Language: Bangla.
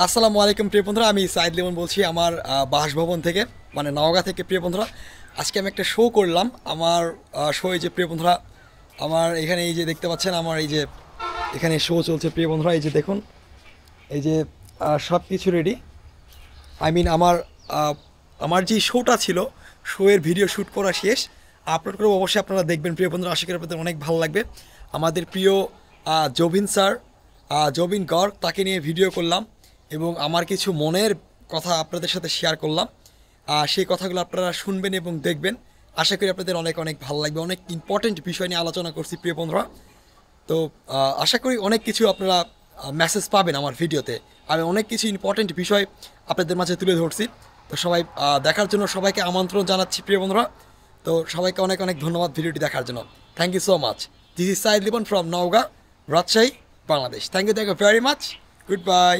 আসসালামু আলাইকুম প্রিয় বন্ধুরা, আমি সাইদ লিমন বলছি আমার বাসভবন থেকে, মানে নওগাঁ থেকে। প্রিয় বন্ধুরা, আজকে আমি একটা শো করলাম। আমার শো এই যে প্রিয় বন্ধুরা, আমার এখানে এই যে দেখতে পাচ্ছেন, আমার এই যে এখানে শো চলছে। প্রিয় বন্ধুরা, এই যে দেখুন, এই যে সব কিছু রেডি। আমার আহ, আমার যে শোটা ছিল, শোয়ের ভিডিও শ্যুট করা শেষ, আপলোড করবো। অবশ্যই আপনারা দেখবেন প্রিয় বন্ধুরা, আশা করি আপনাদের অনেক ভালো লাগবে। আমাদের প্রিয় জবিন স্যার, জবিন গড়, তাকে নিয়ে ভিডিও করলাম এবং আমার কিছু মনের কথা আপনাদের সাথে শেয়ার করলাম। সেই কথাগুলো আপনারা শুনবেন এবং দেখবেন। আশা করি আপনাদের অনেক অনেক ভালো লাগবে। অনেক ইম্পর্টেন্ট বিষয় নিয়ে আলোচনা করছি প্রিয় বন্ধুরা। তো আশা করি অনেক কিছু আপনারা মেসেজ পাবেন আমার ভিডিওতে। আমি অনেক কিছু ইম্পর্টেন্ট বিষয় আপনাদের মাঝে তুলে ধরছি। তো সবাই দেখার জন্য সবাইকে আমন্ত্রণ জানাচ্ছি প্রিয় বন্ধুরা। তো সবাইকে অনেক অনেক ধন্যবাদ ভিডিওটি দেখার জন্য। Thank you so much. This is Sayed Libon from Naogaon, Rajshahi, Bangladesh. Thank you very much. Good by.